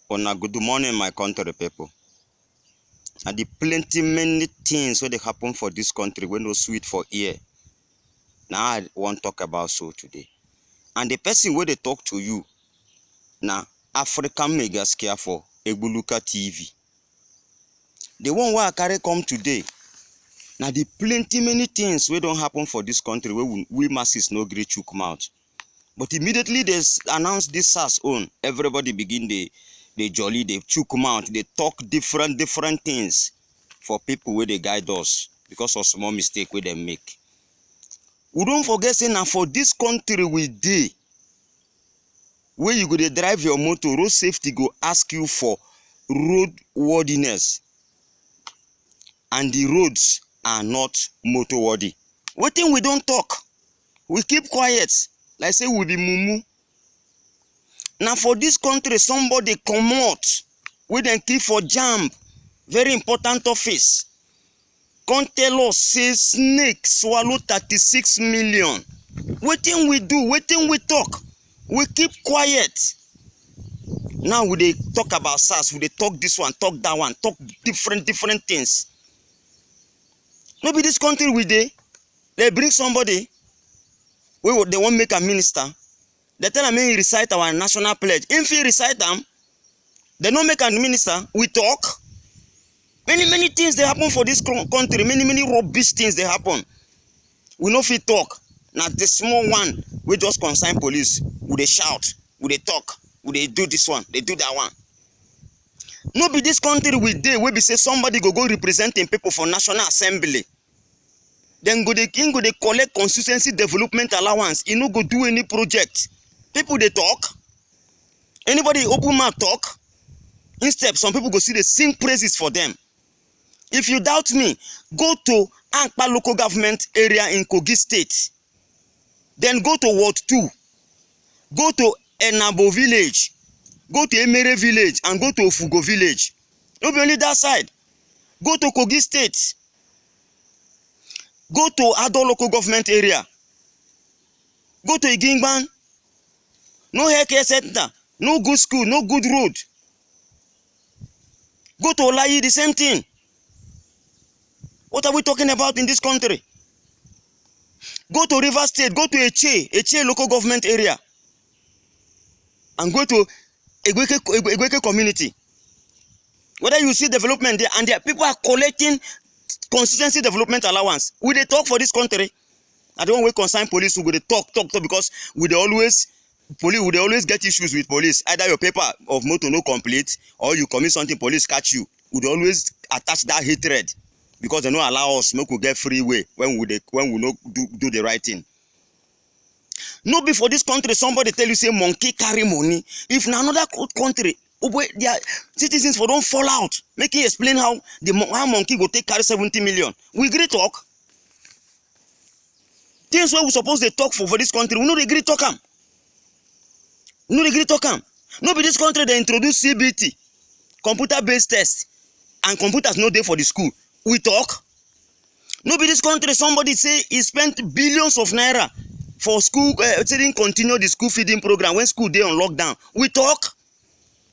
Una good morning, my country people. And the plenty many things where they happen for this country when no sweet for ear. Now I want to talk about so today. And the person where they talk to you, now African mega scare for Egbuluka TV. The one where I carry come today. Now the plenty many things where don't happen for this country where we masses no great chook mouth. But immediately they announce this SARS own, everybody begin they jolly, they chook mouth, they talk different things for people where they guide us because of small mistake where they make. We don't forget saying now for this country we dey, where you go to drive your motor, road safety go ask you for road worthiness, and the roads are not motor worthy. What thing we don't talk? We keep quiet. Like say we be mumu. Now for this country, somebody come out with them keep for jam, very important office. Come tell us say snake swallow 36 million. Wetin we do? Wetin we talk? We keep quiet. Now we dey talk about SARS, we dey talk this one, talk that one, talk different things. No be this country we dey. They bring somebody. They won't make a minister. They tell him he recite our national pledge. If he recite them, they don't make a minister. We talk. Many things they happen for this country. Many rubbish things they happen. We know if we talk. Now the small one, we just consign police. We they shout. We they talk. We they do this one. They do that one. No be this country we dey. We be say somebody go representing people for National Assembly. Then go they collect consistency development allowance. He no go do any project. People they talk. Anybody open mouth talk. Instead, some people go see they sing praises for them. If you doubt me, go to Ankpa local government area in Kogi State. Then go to Ward 2. Go to Enabo village. Go to Emere village and go to Ofugo village. Not be only that side. Go to Kogi State. Go to Ado local government area. Go to Igingban. No healthcare center. No good school. No good road. Go to Olayi, the same thing. What are we talking about in this country? Go to River State. Go to Eche local government area. And go to Egweke community. Whether you see development there, and there people are collecting consistency development allowance. We they talk for this country. I don't want to consign police who go they talk because we they always get issues with police. Either your paper of motor no complete or you commit something, police catch you. We they always attach that hatred because they don't allow us make we get free way when we no do the right thing. No be for this country somebody tell you say monkey carry money. If na another country, their citizens for don't fall out. Make him explain how monkey go take carry 70 million. We agree talk. Things where we suppose they talk for this country. We no agree talk am. No agree talk am. No be this country they introduce CBT, computer-based test, and computers no dey for the school. We talk. No be this country somebody say he spent billions of naira for school, didn't continue the school feeding program when school dey on lockdown. We talk.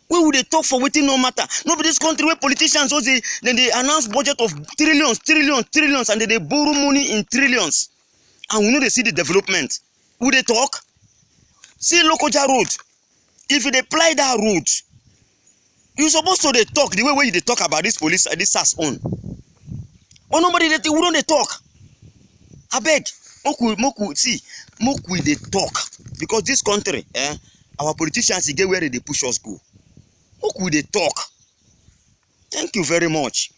Where would they talk for waiting no matter? No be this country where politicians also they announce budget of trillions, and they borrow money in trillions. And we know they see the development. Would they talk? See Lokoja road. If they apply that road, you supposed to they talk the way they talk about this police, this SARS on. But nobody we don't they talk. I beg, moku they talk because this country, our politicians get where they push us go. Moku they talk. Thank you very much.